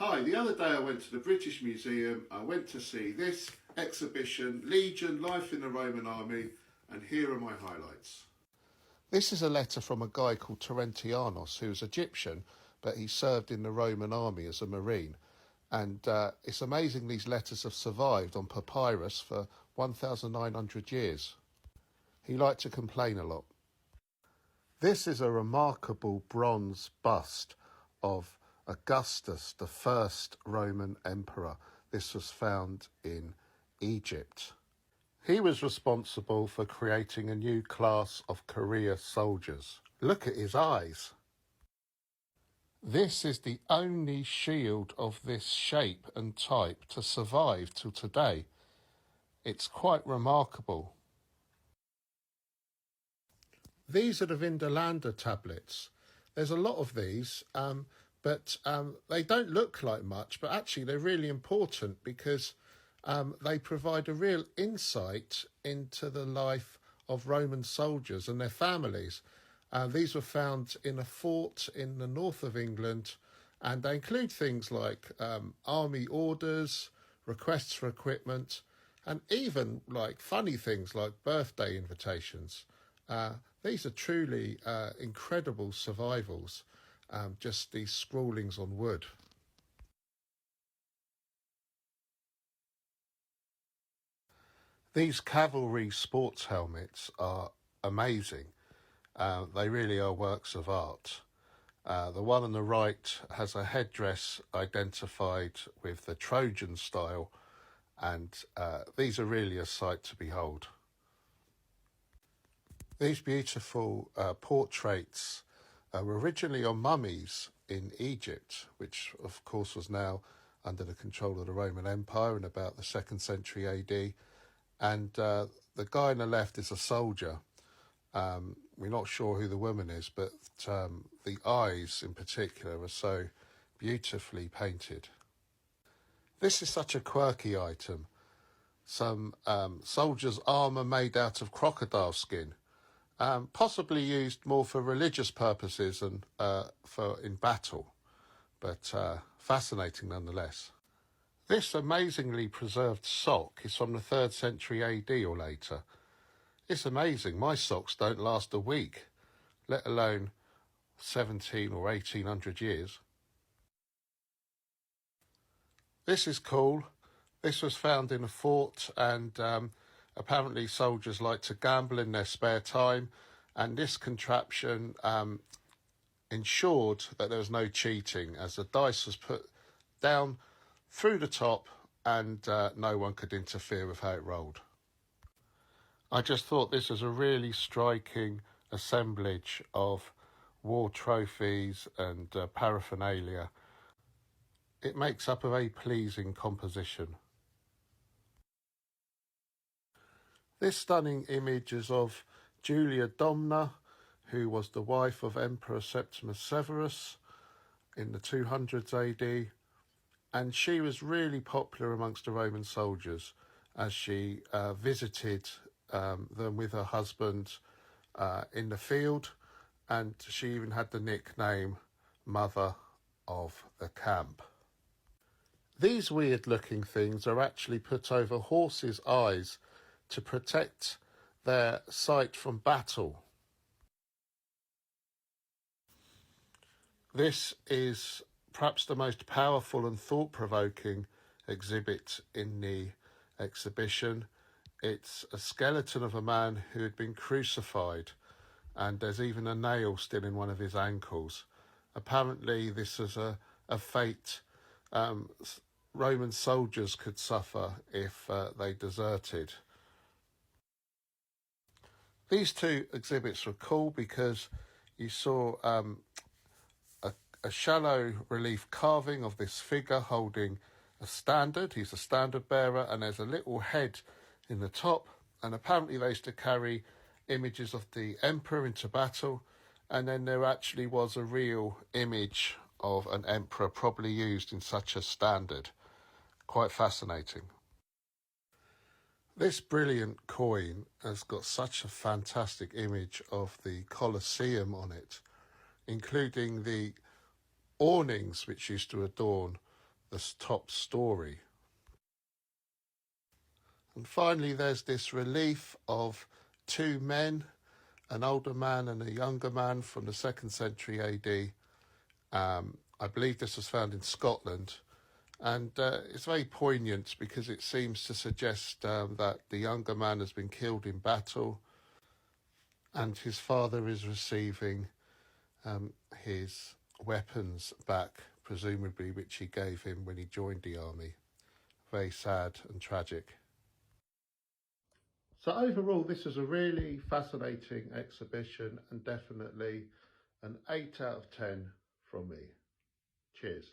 Hi, the other day I went to the British Museum. I went to see this exhibition, Legion, Life in the Roman Army, and here are my highlights. This is a letter from a guy called Terentianos, who's Egyptian, but he served in the Roman army as a marine. And it's amazing these letters have survived on papyrus for 1,900 years. He liked to complain a lot. This is a remarkable bronze bust of Augustus, the first Roman emperor. This was found in Egypt. He was responsible for creating a new class of career soldiers. Look at his eyes. This is the only shield of this shape and type to survive till today. It's quite remarkable. These are the Vindolanda tablets. There's a lot of these, but they don't look like much, but actually they're really important because they provide a real insight into the life of Roman soldiers and their families. These were found in a fort in the north of England, and they include things like army orders, requests for equipment, and even like funny things like birthday invitations. These are truly incredible survivals, just these scrawlings on wood. These cavalry sports helmets are amazing. They really are works of art. The one on the right has a headdress identified with the Trojan style, and these are really a sight to behold. These beautiful portraits were originally on mummies in Egypt, which of course was now under the control of the Roman Empire in about the 2nd century AD. And the guy on the left is a soldier. We're not sure who the woman is, but the eyes in particular are so beautifully painted. This is such a quirky item. Some soldiers' armour made out of crocodile skin. Possibly used more for religious purposes than in battle, but fascinating nonetheless. This amazingly preserved sock is from the 3rd century AD or later. It's amazing, my socks don't last a week, let alone 17 or 1800 years. This is cool. This was found in a fort, and apparently soldiers like to gamble in their spare time, and this contraption ensured that there was no cheating, as the dice was put down through the top and no one could interfere with how it rolled. I just thought this was a really striking assemblage of war trophies and paraphernalia. It makes up a very pleasing composition. This stunning image is of Julia Domna, who was the wife of Emperor Septimus Severus in the 200s AD, and she was really popular amongst the Roman soldiers as she visited them with her husband in the field, and she even had the nickname Mother of the Camp. These weird looking things are actually put over horses' eyes to protect their sight from battle. This is perhaps the most powerful and thought-provoking exhibit in the exhibition. It's a skeleton of a man who had been crucified, and there's even a nail still in one of his ankles. Apparently this is a fate Roman soldiers could suffer if they deserted. These two exhibits were cool because you saw a shallow relief carving of this figure holding a standard. He's a standard bearer, and there's a little head in the top, and apparently they used to carry images of the emperor into battle, and then there actually was a real image of an emperor probably used in such a standard. Quite fascinating. This brilliant coin has got such a fantastic image of the Colosseum on it, including the awnings which used to adorn the top story. And finally, there's this relief of two men, an older man and a younger man from the 2nd century AD. I believe this was found in Scotland. And it's very poignant because it seems to suggest that the younger man has been killed in battle and his father is receiving his weapons back, presumably which he gave him when he joined the army. Very sad and tragic. So overall, this is a really fascinating exhibition and definitely an 8 out of 10 from me. Cheers.